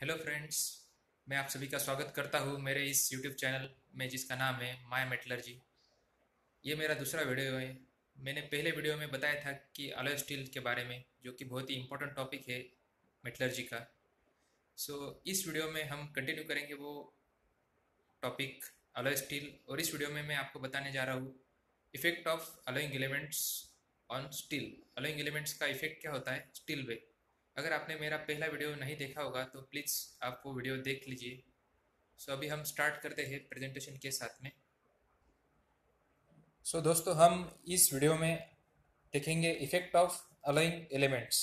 Hello friends. मैं आप सभी का स्वागत करता हूँ मेरे इस यूट्यूब चैनल में जिसका नाम है माय मेटलर्जी। ये मेरा दूसरा वीडियो है। मैंने पहले वीडियो में बताया था कि अलॉय स्टील के बारे में, जो कि बहुत ही इम्पोर्टेंट टॉपिक है मेटलर्जी का। सो इस वीडियो में हम कंटिन्यू करेंगे वो टॉपिक अलॉय स्टील, और इस वीडियो में मैं आपको बताने जा रहा हूँ effect of alloying elements on steel. Alloying elements का इफेक्ट क्या होता है स्टील पे। अगर आपने मेरा पहला वीडियो नहीं देखा होगा तो प्लीज़ आप वो वीडियो देख लीजिए। सो अभी हम स्टार्ट करते हैं प्रेजेंटेशन के साथ में। सो दोस्तों, हम इस वीडियो में देखेंगे इफेक्ट ऑफ अलाइंग एलिमेंट्स।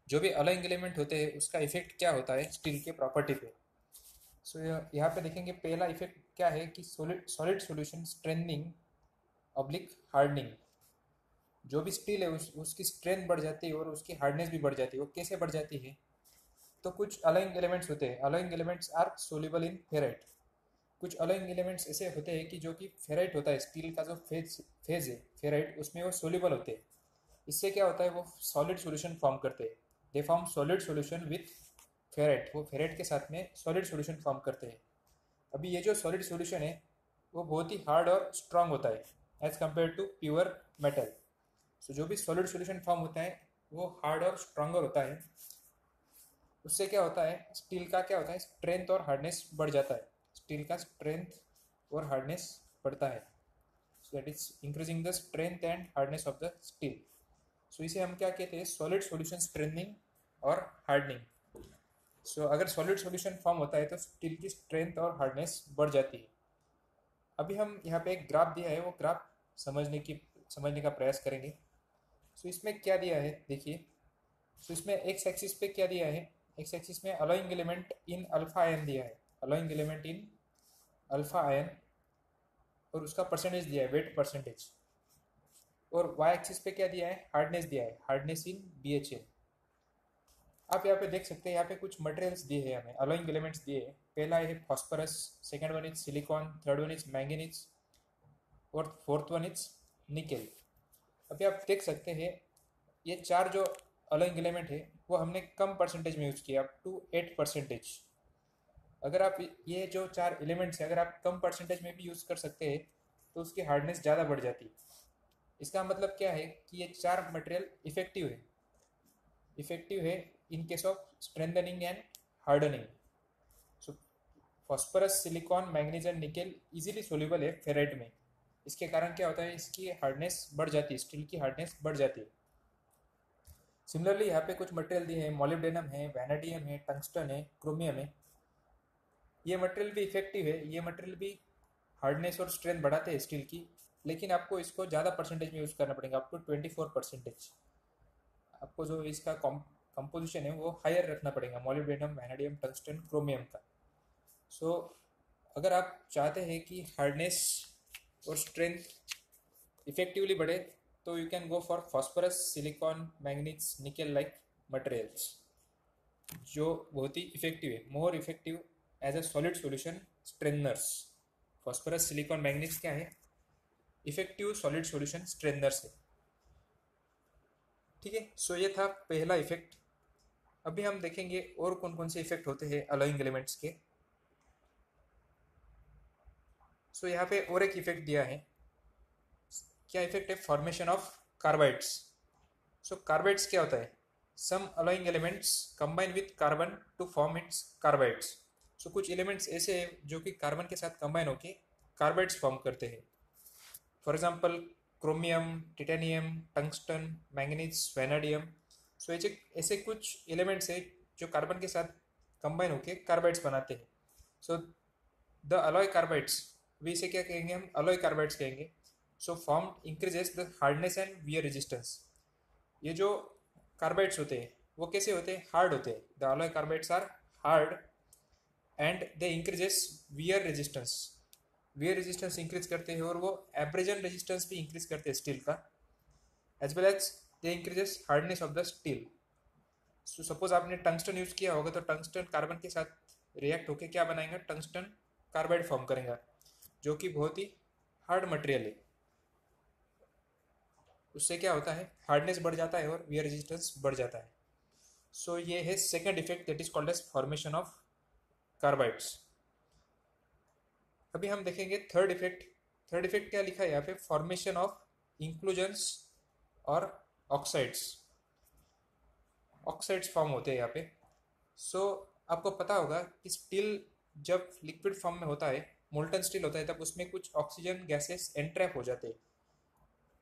जो भी अलाइंग एलिमेंट होते हैं उसका इफेक्ट क्या होता है स्टील के प्रॉपर्टी पे। सो यहाँ पे देखेंगे पहला इफेक्ट क्या है कि solid solid solution strengthening oblique hardening. जो भी स्टील है उसकी स्ट्रेंथ बढ़ जाती है और उसकी हार्डनेस भी बढ़ जाती है। वो कैसे बढ़ जाती है? तो कुछ अलाइंग एलिमेंट्स होते हैं। Alloying elements are soluble in ferrite. कुछ अलाइंग एलिमेंट्स ऐसे होते हैं कि जो कि फेराइट होता है, स्टील का जो फेज है फेराइट, उसमें वो सोल्यूबल होते हैं। इससे क्या होता है, वो सॉलिड सॉल्यूशन फॉर्म करते हैं। They form solid solution with ferrite. वो फेराइट के साथ में सॉलिड सॉल्यूशन फॉर्म करते हैं। अभी ये जो सॉलिड सॉल्यूशन है वो बहुत ही हार्ड और स्ट्रांग होता है as compare to pure metal. So जो भी सॉलिड सॉल्यूशन फॉर्म होता है वो हार्ड और स्ट्रांगर होता है। उससे क्या होता है, स्टील का क्या होता है, स्ट्रेंथ और हार्डनेस बढ़ जाता है। स्टील का स्ट्रेंथ और हार्डनेस बढ़ता है। So that is increasing the strength and hardness of the steel. So इसे हम क्या कहते हैं, सॉलिड सॉल्यूशन स्ट्रेंथनिंग और हार्डनिंग। सो अगर सॉलिड सॉल्यूशन फॉर्म होता है तो स्टील की स्ट्रेंथ और हार्डनेस बढ़ जाती है। अभी हम यहाँ पे एक ग्राफ दिया है, वो ग्राफ समझने का प्रयास करेंगे। सो इसमें क्या दिया है देखिए। सो इसमें एक्स एक्सिस पे क्या दिया है, एक्स एक्सिस में allowing element in alpha ion दिया है। Allowing element in alpha ion, और उसका परसेंटेज दिया है, वेट परसेंटेज। और वाई एक्सिस पे क्या दिया है, हार्डनेस दिया है, हार्डनेस इन BHA। आप यहाँ पे देख सकते हैं, यहाँ पे कुछ मटेरियल्स दिए हैं हमें, अलोइंग एलिमेंट्स दिए हैं। पहला है phosphorus, second one is silicon, third one is manganese, और फोर्थ वन इज निकेल। अभी आप देख सकते हैं ये चार जो अलोइंग एलिमेंट है वो हमने कम परसेंटेज में यूज़ किया, अप टू 8%। अगर आप ये जो चार एलिमेंट्स हैं अगर आप कम परसेंटेज में भी यूज़ कर सकते हैं तो उसकी हार्डनेस ज़्यादा बढ़ जाती है। इसका मतलब क्या है कि ये चार मटेरियल इफेक्टिव है इन case of strengthening and hardening. So phosphorus, silicon, manganese and nickel easily soluble है फेराइट में। इसके कारण क्या होता है, इसकी हार्डनेस बढ़ जाती है, स्टील की हार्डनेस बढ़ जाती है। सिमिलरली यहाँ पे कुछ मटेरियल दिए हैं, मोलिब्डेनम है, वैनेडियम है, टंगस्टन है, क्रोमियम है। ये मटेरियल भी इफेक्टिव है, ये मटेरियल भी हार्डनेस और स्ट्रेंथ बढ़ाते हैं स्टील की। लेकिन आपको इसको ज़्यादा परसेंटेज में यूज़ करना पड़ेगा, आपको 24%। आपको जो इसका कंपोजिशन है वो हायर रखना पड़ेगा, मोलिब्डेनम, वैनेडियम, टंगस्टन, क्रोमियम का। सो अगर आप चाहते हैं कि हार्डनेस और स्ट्रेंथ इफेक्टिवली बढ़े तो you can go for phosphorus, silicon, manganese, nickel like materials, जो बहुत ही इफेक्टिव है, more effective as a solid solution strengtheners. Phosphorus, silicon, manganese क्या है, इफेक्टिव सॉलिड सॉल्यूशन स्ट्रेंथनर्स है। ठीक है। सो ये था पहला इफेक्ट। अभी हम देखेंगे और कौन कौन से इफेक्ट होते हैं अलोइंग एलिमेंट्स के। सो यहाँ पे और एक इफेक्ट दिया है। क्या इफेक्ट है, formation of carbides. So carbides क्या होता है, some alloying elements combine with carbon to form its carbides. So कुछ एलिमेंट्स ऐसे हैं जो कि कार्बन के साथ कंबाइन होकर कार्बाइड्स फॉर्म करते हैं। For example chromium, titanium, tungsten, manganese, vanadium. So ऐसे कुछ एलिमेंट्स हैं जो कार्बन के साथ कंबाइन होकर कार्बाइड्स बनाते हैं। सो द अलॉय कार्बाइड्स, भी इसे क्या कहेंगे, हम अलॉय कार्बाइड्स कहेंगे। So form increases the hardness and wear resistance. ये जो कार्बाइड्स होते हैं वो कैसे होते हैं, हार्ड होते हैं। The alloy carbides are hard and they increases wear resistance. Wear resistance increase करते हैं और वो एब्रेजन रेजिस्टेंस भी इंक्रीज करते हैं स्टील का, as well as they increases hardness of the steel. So suppose आपने टंगस्टन यूज किया होगा तो टंगस्टन कार्बन के साथ रिएक्ट होकर क्या बनाएगा, टंगस्टन कार्बाइड फॉर्म करेगा, जो कि बहुत ही हार्ड मटेरियल है। उससे क्या होता है, हार्डनेस बढ़ जाता है और वियर रेजिस्टेंस बढ़ जाता है। सो ये है second effect, that is called as formation of carbides. अभी हम देखेंगे थर्ड इफेक्ट। थर्ड इफेक्ट क्या लिखा है यहाँ पे, फॉर्मेशन ऑफ इंक्लूजन्स और ऑक्साइड्स। ऑक्साइड्स फॉर्म होते हैं यहाँ पे। सो आपको पता होगा कि स्टील जब लिक्विड फॉर्म में होता है, मोल्टन स्टील होता है, तब उसमें कुछ ऑक्सीजन गैसेस एंट्रैप हो जाते हैं।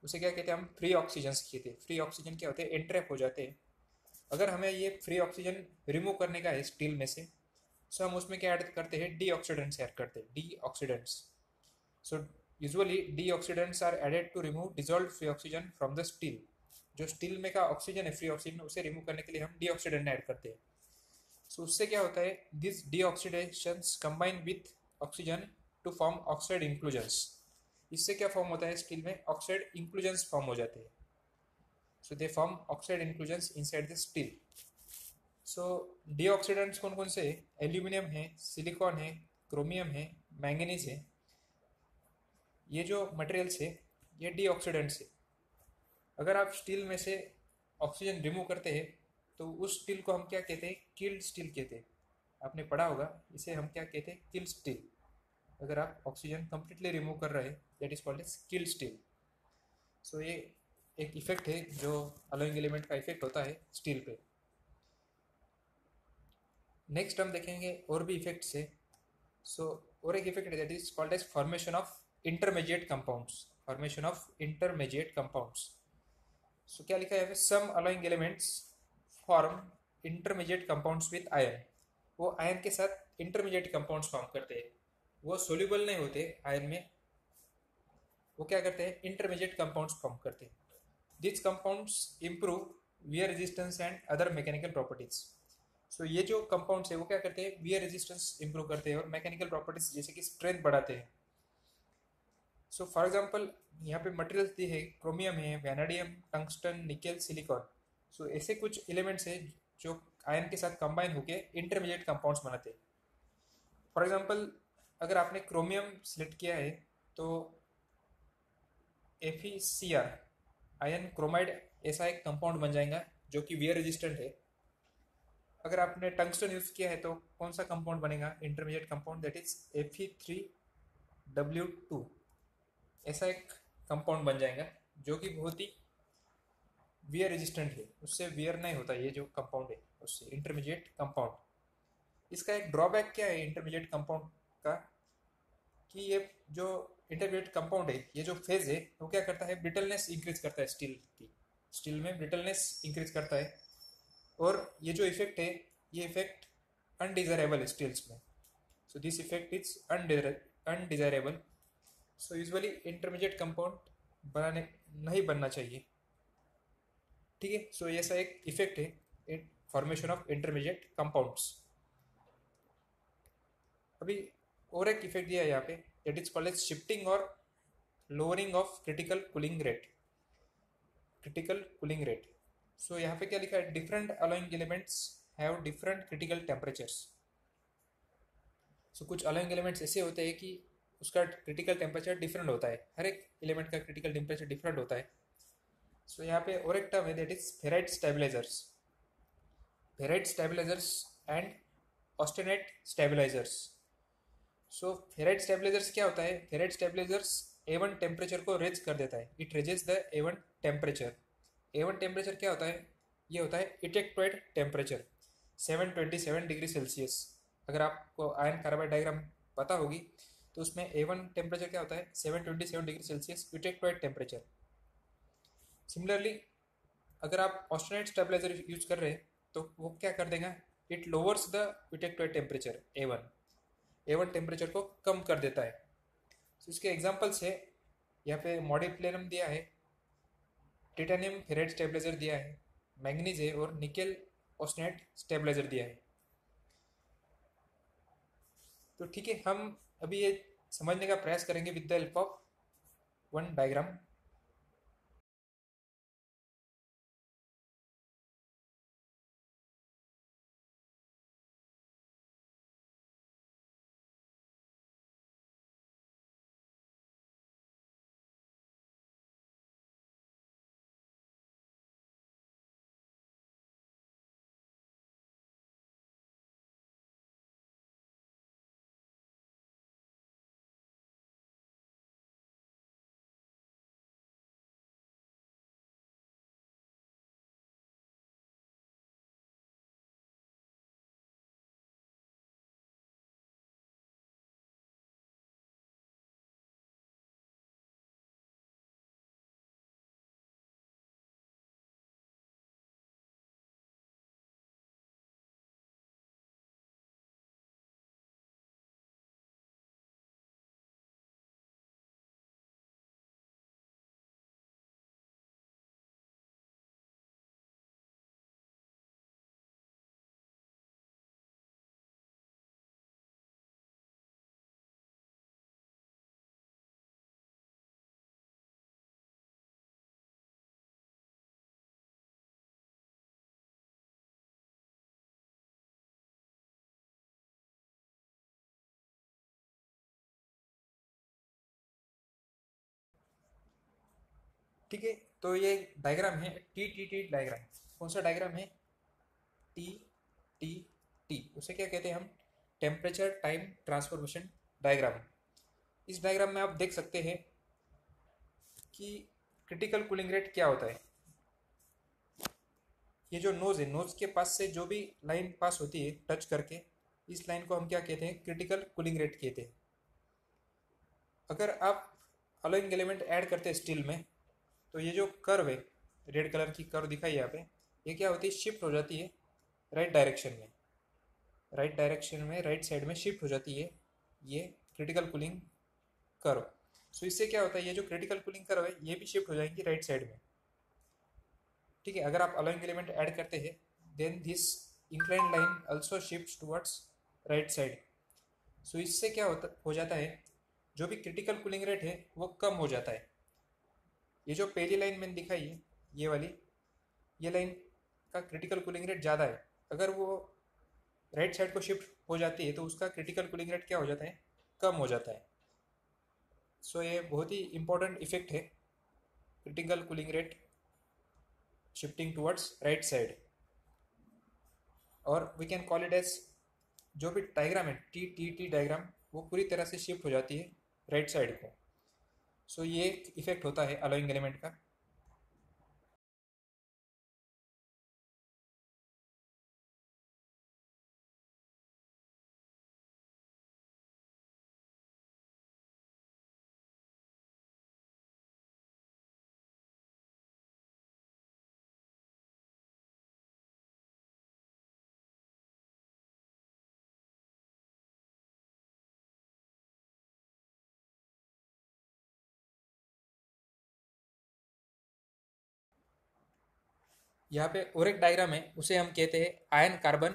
उसे क्या कहते हैं हम, फ्री ऑक्सीजन कहते हैं। फ्री ऑक्सीजन क्या होते हैं, एंट्रैप हो जाते हैं। अगर हमें ये फ्री ऑक्सीजन रिमूव करने का है स्टील में से, सो हम उसमें क्या ऐड करते हैं, डी ऑक्सीडेंट्स ऐड करते हैं, deoxidants. So usually deoxidants are added to remove dissolve free oxygen from the steel. जो स्टील में का ऑक्सीजन है, फ्री ऑक्सीजन, उसे रिमूव करने के लिए हम डी ऑक्सीडेंट ऐड करते हैं। सो उससे क्या होता है, this deoxidations combine with oxygen to form oxide inclusions. इससे क्या फॉर्म होता है, स्टील में ऑक्साइड इंक्लूजन्स फॉर्म हो जाते हैं। So they form oxide inclusions inside the steel. So deoxidants कौन कौन से है, एल्यूमिनियम है, सिलिकॉन है, क्रोमियम है, मैंगनीज है। ये जो मटेरियल्स है ये डी ऑक्सीडेंट्स है। अगर आप स्टील में से ऑक्सीजन रिमूव करते हैं तो उस स्टील को हम क्या कहते हैं, किल्ड स्टील कहते हैं। आपने पढ़ा होगा, इसे हम क्या कहते हैं, किल्ड स्टील। अगर आप ऑक्सीजन कंप्लीटली रिमूव कर रहे हैं, that is called as killed steel. So ये एक इफेक्ट है जो अलोइंग एलिमेंट का इफेक्ट होता है स्टील पे। नेक्स्ट हम देखेंगे और भी इफेक्ट्स है। सो और एक इफेक्ट है that is called as formation of intermediate compounds. Formation of intermediate compounds. So क्या लिखा है, some alloying elements form intermediate compounds with iron. वो आयन के साथ इंटरमीडिएट कंपाउंड्स फॉर्म करते हैं। वो सोल्यूबल नहीं होते आयन में, वो क्या करते हैं, इंटरमीडिएट कंपाउंड्स फॉर्म करते हैं। This compounds improve wear resistance and other mechanical properties. So ये जो कंपाउंड्स है वो क्या करते हैं, वियर रेजिस्टेंस इंप्रूव करते हैं और मैकेनिकल प्रॉपर्टीज जैसे कि स्ट्रेंथ बढ़ाते हैं। सो फॉर एग्जांपल यहाँ पे मटेरियल्स दी है, क्रोमियम है, vanadium, tungsten, nickel, silicon. So ऐसे कुछ एलिमेंट्स है जो आयन के साथ कंबाइन होकर इंटरमीडिएट कंपाउंड्स बनाते हैं। फॉर एग्जांपल अगर आपने क्रोमियम सिलेक्ट किया है तो FeCr आयन क्रोमाइड ऐसा एक कंपाउंड बन जाएगा जो कि वियर रेजिस्टेंट है। अगर आपने टंगस्टन यूज किया है तो कौन सा कंपाउंड बनेगा, intermediate compound, that is Fe3W2। ऐसा एक कंपाउंड बन जाएगा जो कि बहुत ही वियर रेजिस्टेंट है, उससे वियर नहीं होता ये जो कंपाउंड है उससे, इंटरमीडिएट कंपाउंड। इसका एक ड्रॉबैक क्या है इंटरमीडिएट कंपाउंड का, कि ये जो इंटरमीडिएट कंपाउंड है, ये जो फेज है वो क्या करता है, ब्रिटलनेस इंक्रीज करता है स्टील की। स्टील में ब्रिटलनेस इंक्रीज करता है और ये जो इफेक्ट है ये इफेक्ट अनडिजायरेबल है स्टील्स में। So this effect is undesirable. So usually intermediate compound बनाने नहीं बनना चाहिए, ठीक है। सो ऐसा एक इफेक्ट है फॉर्मेशन ऑफ इंटरमीडिएट कंपाउंड्स। अभी और एक इफेक्ट दिया है यहाँ पे, that is called as shifting और lowering of critical cooling rate. Critical cooling rate. So यहाँ पे क्या लिखा है, different alloying elements have different critical temperatures. So कुछ अलोइंग एलिमेंट्स ऐसे होते हैं कि उसका क्रिटिकल टेम्परेचर डिफरेंट होता है, हर एक एलिमेंट का क्रिटिकल टेम्परेचर डिफरेंट होता है। सो यहाँ पे और एक टर्म है that is ferrite stabilisers. Ferrite stabilisers and austenite stabilisers. So ferrite stabilisers क्या होता है, फेराइट स्टेबलाइजर्स A1 टेम्परेचर को रेज कर देता है, it raises the A1 temperature. A1 temperature क्या होता है, ये होता है इटेक्टोइड टेम्परेचर 727 डिग्री सेल्सियस। अगर आपको आयन कार्बाइड डायग्राम पता होगी तो उसमें A1 टेम्परेचर क्या होता है, 727 डिग्री सेल्सियस इटेक्टोइड टेम्परेचर। सिमिलरली अगर आप ऑस्टेनेट स्टेबलाइजर यूज कर रहे हैं तो वो क्या कर देगा, it lowers the eutectoid temperature A1 temperature को कम कर देता है। तो इसके एग्जांपल्स है, यहाँ पे मॉडिप्लेनम दिया है, टिटेनियम फेराइट स्टेबलाइजर दिया है, मैग्नीज है और निकेल ऑस्टेनेट स्टेबलाइजर दिया है। तो ठीक है, हम अभी ये समझने का प्रयास करेंगे with the help of one diagram. ठीक है, तो ये डायग्राम है टी टी टी डायग्राम। कौन सा डायग्राम है? T T T. उसे क्या कहते हैं हम? Temperature time transformation diagram. इस डायग्राम में आप देख सकते हैं कि क्रिटिकल कूलिंग रेट क्या होता है। ये जो नोज है, नोज के पास से जो भी लाइन पास होती है टच करके, इस लाइन को हम क्या कहते हैं? क्रिटिकल कूलिंग रेट कहते हैं। अगर आप अलोइंग एलिमेंट ऐड करते हैं स्टील में, तो ये जो कर्व है, रेड कलर की कर्व दिखाई यहाँ पे, ये क्या होती है? शिफ्ट हो जाती है राइट डायरेक्शन में। राइट डायरेक्शन में, राइट साइड में शिफ्ट हो जाती है ये क्रिटिकल कूलिंग कर्व। सो इससे क्या होता है? ये जो क्रिटिकल कूलिंग कर्व है ये भी शिफ्ट हो जाएंगी राइट साइड में। ठीक है, अगर आप अलोइंग एलिमेंट ऐड करते हैं, then this incline line also shift towards right side. So इससे क्या होता हो जाता है? जो भी क्रिटिकल कूलिंग रेट है वो कम हो जाता है। ये जो पहली लाइन मैंने दिखाई है, ये वाली, ये लाइन का क्रिटिकल कूलिंग रेट ज़्यादा है। अगर वो राइट साइड को शिफ्ट हो जाती है तो उसका क्रिटिकल कूलिंग रेट क्या हो जाता है? कम हो जाता है। सो ये बहुत ही इंपॉर्टेंट इफेक्ट है, critical cooling rate shifting towards right side. और we can call it as, जो भी डायग्राम है टी टी टी डायग्राम, वो पूरी तरह से शिफ्ट हो जाती है राइट साइड को। सो ये एक इफेक्ट होता है अलोइंग एलिमेंट का। यहाँ पे और एक डायग्राम है, उसे हम कहते हैं आयन कार्बन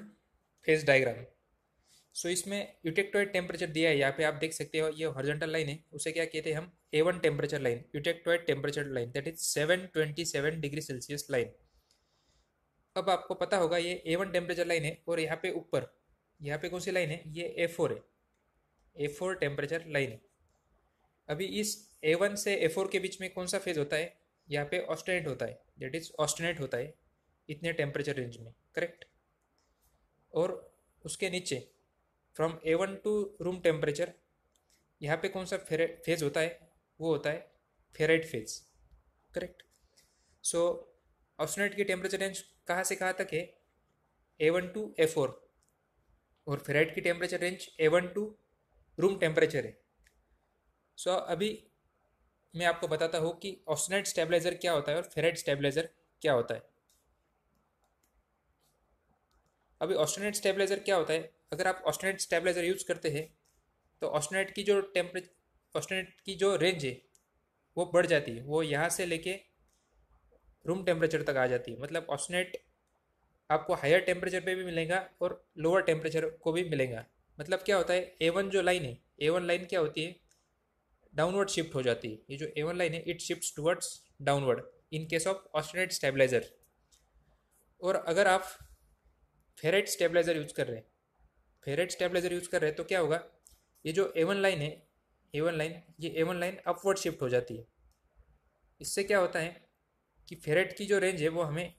फेज डायग्राम। सो इसमें यूटेक्टोइड टेम्परेचर दिया है, यहाँ पे आप देख सकते हो, ये हॉरिजॉन्टल लाइन है, उसे क्या कहते हैं हम? A1 temperature line, eutectoid temperature line, that is 727 degree Celsius line. अब आपको पता होगा ये A1 टेम्परेचर लाइन है, और यहाँ पे ऊपर, यहाँ पे कौन सी लाइन है? ये A4 है, A4 टेम्परेचर लाइन है। अभी इस A1 से A4 के बीच में कौन सा फेज होता है? यहाँ पे ऑस्टेनेट होता है, दैट इज ऑस्टेनेट होता है इतने टेम्परेचर रेंज में, करेक्ट। और उसके नीचे from A1 to room temperature, यहाँ पे कौन सा फेज होता है? वो होता है फेराइट फेज, करेक्ट। सो ऑस्टेनेट की टेम्परेचर रेंज कहाँ से कहाँ तक है? A1 to A4। और फेराइट की temperature range A1 to room temperature है। सो अभी मैं आपको बताता हूँ कि ऑस्टेनेट स्टेबलाइजर क्या होता है और फेराइट स्टेबलाइजर क्या होता है। अभी ऑस्टेनेट स्टेबलाइजर क्या होता है? अगर आप ऑस्टेनेट स्टेबलाइजर यूज करते हैं तो ऑस्टेनेट की जो रेंज है वो बढ़ जाती है, वो यहाँ से लेके रूम टेम्परेचर तक आ जाती है। मतलब ऑस्टेनेट आपको हायर टेम्परेचर पे भी मिलेगा और लोअर टेम्परेचर को भी मिलेगा। मतलब क्या होता है? A1 जो लाइन है, A1 लाइन क्या होती है? डाउनवर्ड शिफ्ट हो जाती है। ये जो A1 लाइन है, it shift towards downward in case of austenite stabiliser. और अगर आप फेराइट स्टेबलाइजर यूज कर रहे हैं, फेराइट स्टेबलाइजर यूज कर रहे हैं तो क्या होगा? ये जो A1 लाइन है, A1 लाइन, ये A1 लाइन अपवर्ड शिफ्ट हो जाती है। इससे क्या होता है कि फेराइट की जो रेंज है वो हमें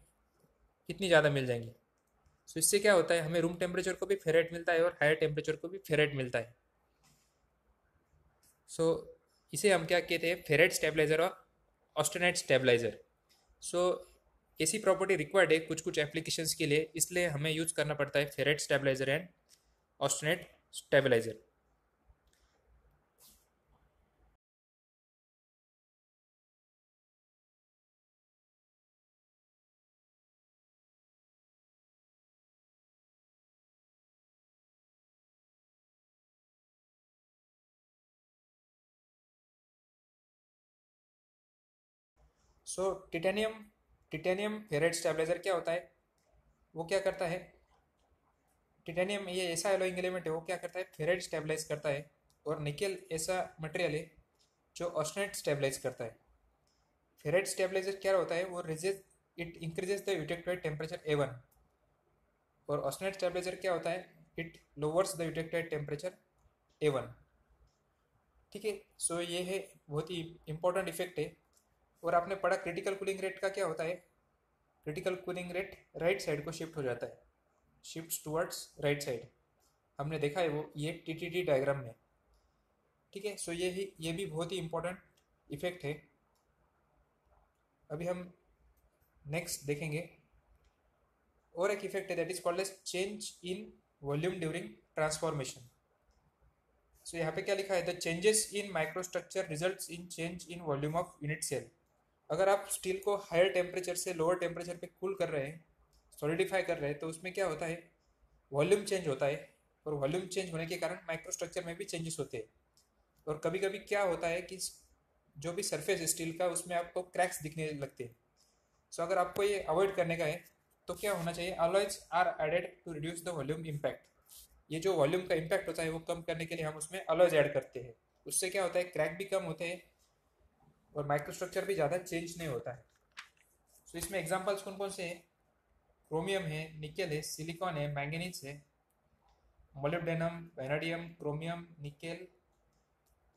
कितनी ज़्यादा मिल जाएंगी। सो इससे क्या होता है? हमें रूम टेम्परेचर को भी फेराइट मिलता है और हायर टेम्परेचर को भी फेराइट मिलता है। सो इसे हम क्या कहते हैं? फेराइट स्टेबलाइजर और ऑस्टेनेट स्टेबलाइजर। सो ऐसी प्रॉपर्टी रिक्वायर्ड है कुछ कुछ एप्लीकेशंस के लिए, इसलिए हमें यूज करना पड़ता है ferrite stabiliser and austenite stabiliser. So titanium, titanium ferrite stabiliser क्या होता है? वो क्या करता है? टिटेनियम ये ऐसा एलोइंग एलिमेंट है, वो क्या करता है? फेराइट स्टेबलाइज करता है। और निकेल ऐसा मटेरियल है जो ऑस्टेनेट स्टेबलाइज करता है। फेराइट स्टेबलाइजर क्या होता है? वो raises, it increases the eutectoid temperature A1। और ऑस्टेनेट स्टेबलाइजर क्या होता है? It lowers the eutectoid temperature A1। ठीक है, सो ये है बहुत ही इंपॉर्टेंट इफेक्ट है। और आपने पढ़ा क्रिटिकल कूलिंग रेट का क्या होता है, critical cooling rate right side को शिफ्ट हो जाता है, शिफ्ट टुवर्ड्स राइट साइड, हमने देखा है वो ये टीटीडी डायग्राम में। ठीक है, सो ये भी बहुत ही इंपॉर्टेंट इफेक्ट है। अभी हम नेक्स्ट देखेंगे और एक इफेक्ट है that is called as change in volume during transformation. So यहाँ पे क्या लिखा है, the changes in microstructure results in change in volume of unit cell. अगर आप स्टील को हायर टेम्परेचर से लोअर टेम्परेचर पे कूल कर रहे हैं, सॉलिडिफाई कर रहे हैं, तो उसमें क्या होता है, वॉल्यूम चेंज होता है, और वॉल्यूम चेंज होने के कारण माइक्रोस्ट्रक्चर में भी चेंजेस होते हैं। और कभी कभी क्या होता है कि जो भी सरफेस है स्टील का उसमें आपको क्रैक्स दिखने लगते हैं। सो अगर आपको ये अवॉइड करने का है तो क्या होना चाहिए, alloys are added to reduce the volume impact. ये जो वॉल्यूम का इम्पैक्ट होता है वो कम करने के लिए हम उसमें अलॉयज ऐड करते हैं। उससे क्या होता है, क्रैक भी कम होते हैं और माइक्रोस्ट्रक्चर भी ज़्यादा चेंज नहीं होता है। सो इसमें एग्जांपल्स कौन कौन से हैं, क्रोमियम है, निकेल है, सिलिकॉन है, मैंगनीज है, molybdenum, vanadium, chromium, nickel,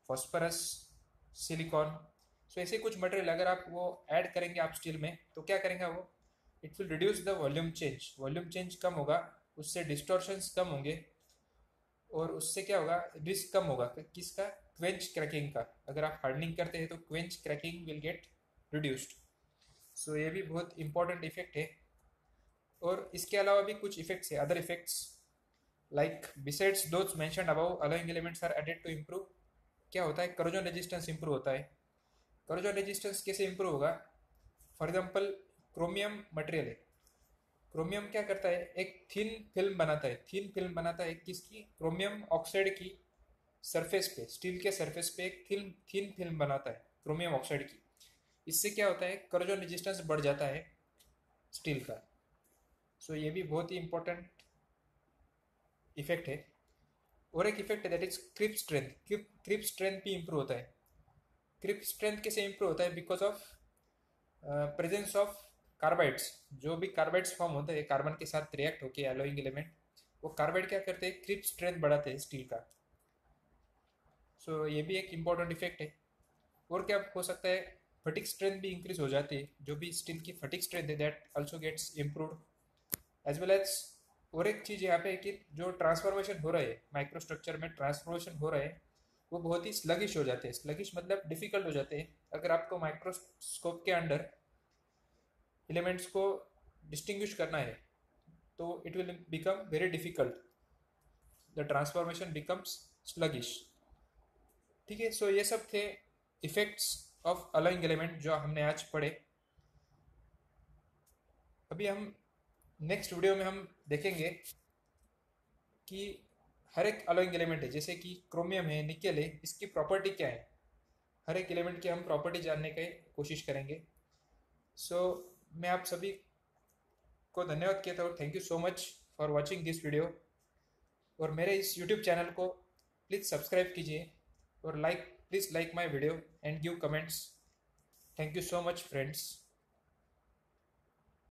phosphorus, silicon. So ऐसे कुछ मटेरियल अगर आप वो ऐड करेंगे आप स्टील में तो क्या करेंगे वो, it will reduce the volume change, volume change कम होगा, उससे डिस्टॉर्शंस कम होंगे, और उससे क्या होगा, रिस्क कम होगा किसका, क्वेंच क्रैकिंग का। अगर आप हार्डनिंग करते हैं तो quench cracking will get reduced. So ये भी बहुत इंपॉर्टेंट इफेक्ट है। और इसके अलावा भी कुछ इफेक्ट्स है, other effects like besides those mentioned above, alloying elements are added to improve. क्या होता है, करोजन रेजिस्टेंस इंप्रूव होता है। करोजन रेजिस्टेंस कैसे इंप्रूव होगा, फॉर एग्जांपल क्रोमियम मटेरियल है, क्रोमियम क्या करता है, एक थिन फिल्म बनाता है, थिन फिल्म बनाता है किसकी, क्रोमियम ऑक्साइड की सरफेस पे, स्टील के सरफेस पे एक थिन थिन फिल्म बनाता है क्रोमियम ऑक्साइड की। इससे क्या होता है, करोजन रेजिस्टेंस बढ़ जाता है स्टील का। सो ये भी बहुत ही इंपॉर्टेंट इफेक्ट है। और एक इफेक्ट है दैट इज क्रिप स्ट्रेंथ, क्रिप स्ट्रेंथ भी इंप्रूव होता है। क्रिप स्ट्रेंथ कैसे इंप्रूव होता है, because of presence of carbides. जो भी कार्बाइड्स फॉर्म होते हैं कार्बन के साथ रिएक्ट होकर एलोइंग एलिमेंट, वो कार्बाइड क्या करते हैं, क्रिप स्ट्रेंथ बढ़ाते हैं स्टील का। सो ये भी एक इम्पॉर्टेंट इफेक्ट है। और क्या हो सकता है, फटिक स्ट्रेंथ भी इंक्रीज हो जाती है, जो भी स्टील की फटिक स्ट्रेंथ है that also gets improved as well as. और एक चीज़ यहाँ पे है कि जो ट्रांसफॉर्मेशन हो रहा है माइक्रोस्ट्रक्चर में, ट्रांसफॉर्मेशन हो रहा है वो बहुत ही स्लगिश हो जाते हैं। स्लगिश मतलब डिफिकल्ट हो जाते हैं। अगर आपको माइक्रोस्कोप के अंडर एलिमेंट्स को डिस्टिंग्विश करना है तो it will become very difficult, the transformation becomes sluggish. ठीक है, सो ये सब थे इफेक्ट्स ऑफ अलोइंग एलिमेंट जो हमने आज पढ़े। अभी हम नेक्स्ट वीडियो में हम देखेंगे कि हर एक अलोइंग एलिमेंट है, जैसे कि क्रोमियम है, निकेल है, इसकी प्रॉपर्टी क्या है, हर एक एलिमेंट की हम प्रॉपर्टी जानने की कोशिश करेंगे। सो मैं आप सभी को धन्यवाद कहता हूँ, thank you so much for watching this video. और मेरे इस यूट्यूब चैनल को प्लीज़ सब्सक्राइब कीजिए और please like my video and give comments. Thank you so much friends.